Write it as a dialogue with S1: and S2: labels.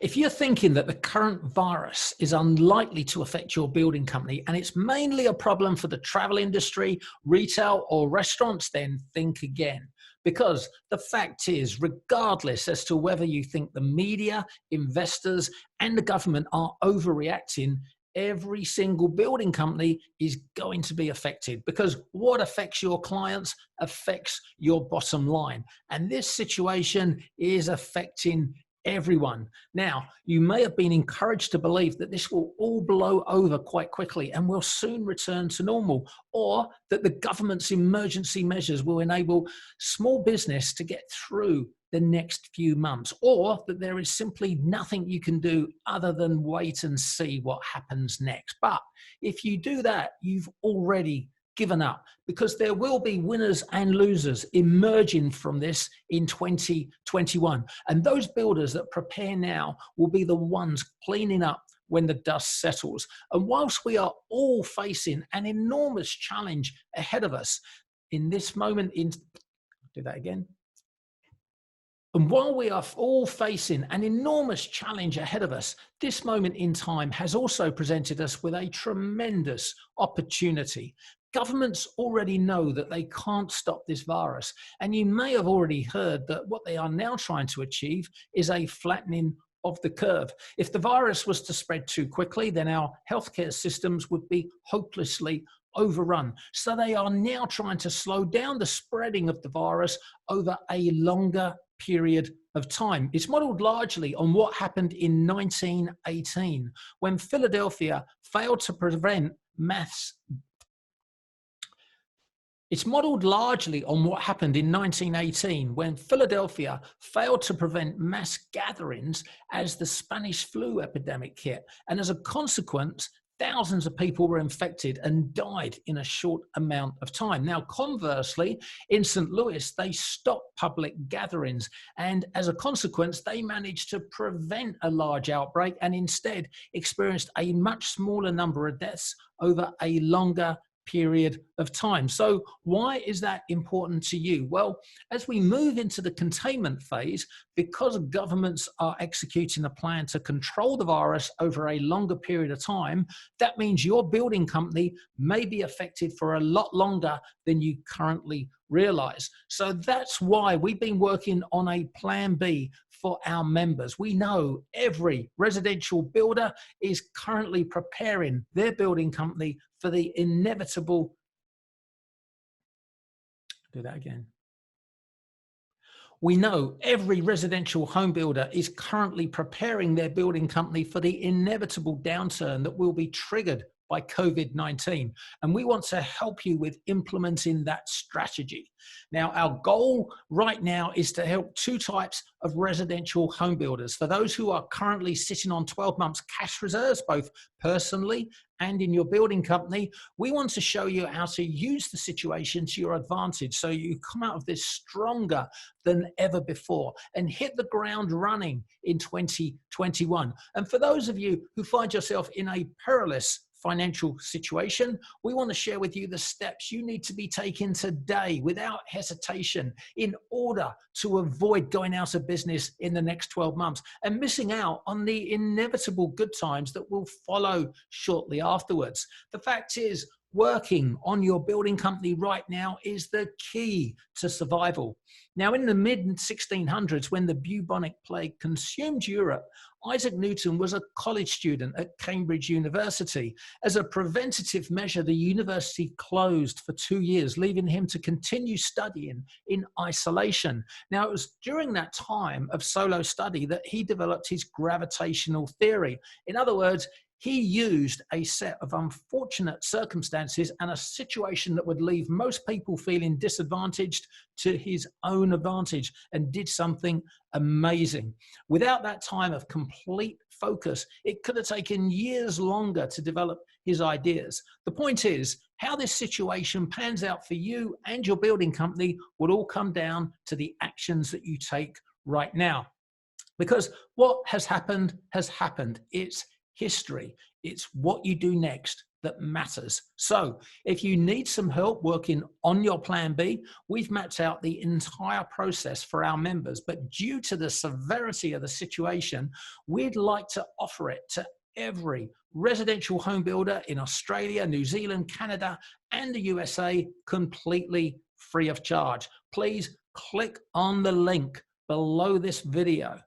S1: If you're thinking that the current virus is unlikely to affect your building company and it's mainly a problem for the travel industry, retail, or restaurants, then think again. Because the fact is, regardless as to whether you think the media, investors, and the government are overreacting, every single building company is going to be affected, because what affects your clients affects your bottom line. And this situation is affecting everyone. Now, you may have been encouraged to believe that this will all blow over quite quickly and will soon return to normal, or that the government's emergency measures will enable small business to get through the next few months, or that there is simply nothing you can do other than wait and see what happens next. But if you do that, you've already given up, because there will be winners and losers emerging from this in 2021. And those builders that prepare now will be the ones cleaning up when the dust settles. And whilst we are all facing an enormous challenge ahead of us in this moment do that again. And while we are all facing an enormous challenge ahead of us, this moment in time has also presented us with a tremendous opportunity. Governments already know that they can't stop this virus. And you may have already heard that what they are now trying to achieve is a flattening of the curve. If the virus was to spread too quickly, then our healthcare systems would be hopelessly overrun. So they are now trying to slow down the spreading of the virus over a longer period of time. It's modeled largely on what happened in 1918, when Philadelphia failed to prevent mass It's modeled largely on what happened in 1918, when Philadelphia failed to prevent mass gatherings as the Spanish flu epidemic hit. And as a consequence, thousands of people were infected and died in a short amount of time. Now, conversely, in St. Louis, they stopped public gatherings. And as a consequence, they managed to prevent a large outbreak and instead experienced a much smaller number of deaths over a longer period of time. So why is that important to you? Well, as we move into the containment phase, because governments are executing a plan to control the virus over a longer period of time, that means your building company may be affected for a lot longer than you currently realize. So that's why we've been working on a plan B for our members. We know every residential builder is currently preparing their building company for the inevitable. Do that again. We know every residential home builder is currently preparing their building company for the inevitable downturn that will be triggered by COVID-19. And we want to help you with implementing that strategy. Now, our goal right now is to help two types of residential home builders. For those who are currently sitting on 12 months cash reserves, both personally and in your building company, we want to show you how to use the situation to your advantage so you come out of this stronger than ever before and hit the ground running in 2021. And for those of you who find yourself in a perilous financial situation, we want to share with you the steps you need to be taking today without hesitation in order to avoid going out of business in the next 12 months and missing out on the inevitable good times that will follow shortly afterwards. The fact is, working on your building company right now is the key to survival. Now, in the mid-1600s, when the bubonic plague consumed Europe, Isaac Newton was a college student at Cambridge University. As a preventative measure, the university closed for 2 years, leaving him to continue studying in isolation. Now, it was during that time of solo study that he developed his gravitational theory. In other words, he used a set of unfortunate circumstances and a situation that would leave most people feeling disadvantaged to his own advantage and did something amazing. Without that time of complete focus, it could have taken years longer to develop his ideas. The point is, how this situation pans out for you and your building company will all come down to the actions that you take right now. Because what has happened has happened. It's history. It's what you do next that matters. So if you need some help working on your plan B, we've mapped out the entire process for our members. But due to the severity of the situation, we'd like to offer it to every residential home builder in Australia, New Zealand, Canada, and the USA completely free of charge. Please click on the link below this video.